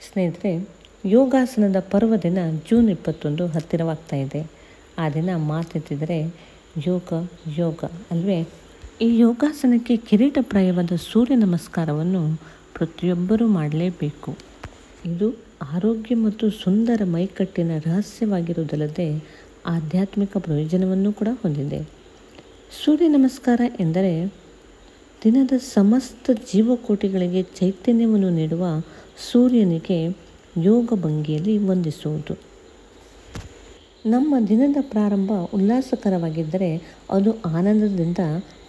ಸ್ನೇಹಿತರೆ, ಯೋಗಾಸನದ ಪರ್ವದಿನ ಜೂನ್ 21 ಹತ್ತಿರವಾಗ್ತಾ ಇದೆ. ಆ ದಿನ ಮಾತೆತ್ತಿದರೆ ಯೋಗ ಯೋಗ ಅಲ್ವೇ? ಈ ಯೋಗಾಸನಕ್ಕೆ ಕಿರೀಟಪ್ರಾಯವಾದ ಸೂರ್ಯ ನಮಸ್ಕಾರವನ್ನು ಪ್ರತಿಯೊಬ್ಬರೂ ಮಾಡಲೇಬೇಕು. ಇದು ಆರೋಗ್ಯ ಮತ್ತು ಸುಂದರ ಮೈಕಟ್ಟಿನ ರಹಸ್ಯವಾಗಿರುವುದಲ್ಲದೆ ಆಧ್ಯಾತ್ಮಿಕ ಪ್ರಯೋಜನವನ್ನು ಕೂಡ ಹೊಂದಿದೆ. ಸೂರ್ಯ ನಮಸ್ಕಾರ ಎಂದರೆ ದಿನದ ಸಮಸ್ತ ಜೀವಕೋಟಿಗಳಿಗೆ ಚೈತನ್ಯವನ್ನು ನೀಡುವ ಸೂರ್ಯನಿಗೆ ಯೋಗ ಭಂಗಿಯಲ್ಲಿ ವಂದಿಸುವುದು. ನಮ್ಮ ದಿನದ ಪ್ರಾರಂಭ ಉಲ್ಲಾಸಕರವಾಗಿದ್ದರೆ ಅದು ಆನಂದದಿಂದ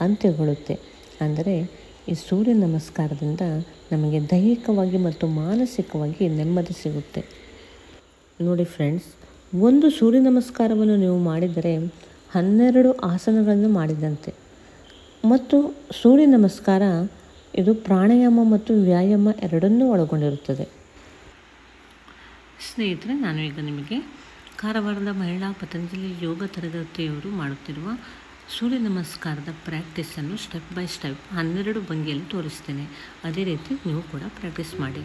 ಅಂತ್ಯಗೊಳ್ಳುತ್ತೆ. ಅಂದರೆ ಈ ಸೂರ್ಯ ನಮಸ್ಕಾರದಿಂದ ನಮಗೆ ದೈಹಿಕವಾಗಿ ಮತ್ತು ಮಾನಸಿಕವಾಗಿ ನೆಮ್ಮದಿ ಸಿಗುತ್ತೆ. ನೋಡಿ ಫ್ರೆಂಡ್ಸ್, ಒಂದು ಸೂರ್ಯ ನಮಸ್ಕಾರವನ್ನು ನೀವು ಮಾಡಿದರೆ 12 ಆಸನಗಳನ್ನು ಮಾಡಿದಂತೆ. ಮತ್ತು ಸೂರ್ಯ ನಮಸ್ಕಾರ ಇದು ಪ್ರಾಣಾಯಾಮ ಮತ್ತು ವ್ಯಾಯಾಮ ಎರಡನ್ನೂ ಒಳಗೊಂಡಿರುತ್ತದೆ. ಸ್ನೇಹಿತರೆ, ನಾನು ಈಗ ನಿಮಗೆ ಕಾರವಾರದ ಮಹಿಳಾ ಪತಂಜಲಿ ಯೋಗ ತರಗತಿಯವರು ಮಾಡುತ್ತಿರುವ ಸೂರ್ಯ ನಮಸ್ಕಾರದ ಪ್ರಾಕ್ಟೀಸನ್ನು ಸ್ಟೆಪ್ ಬೈ ಸ್ಟೆಪ್ 12 ಭಂಗಿಯಲ್ಲಿ ತೋರಿಸ್ತೇನೆ. ಅದೇ ರೀತಿ ನೀವು ಕೂಡ ಪ್ರಾಕ್ಟೀಸ್ ಮಾಡಿ.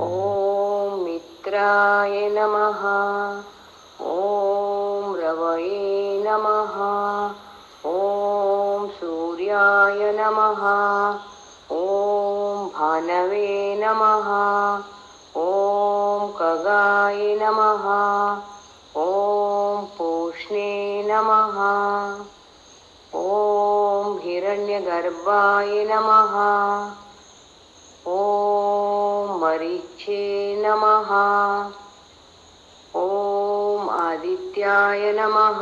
ಓಂ ಮಿತ್ರಾಯ ನಮಃ. ಓಂ ರವಯೇ ನಮಃ. ಓಂ ಸೂರ್ಯಾಯ ನಮಃ. ಓಂ ಭಾನವೇ ನಮಃ. ಓಂ ಖಗಾಯ ನಮಃ. ಓಂ ಪೂಷ್ಣೇ ನಮಃ. ಓಂ ಹಿರಣ್ಯಗರ್ಭಾಯ ನಮಃ. ಓಂ ಮರೀಚೇ ನಮಃ. ಓಂ ಆದಿತ್ಯಾಯ ನಮಃ.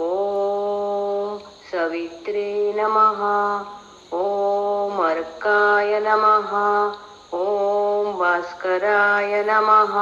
ಓಂ ಸವಿತ್ರೇ ನಮಃ. ಓಂ ಅರ್ಕಾಯ ನಮಃ. ಓಂ ಭಾಸ್ಕರಾಯ ನಮಃ.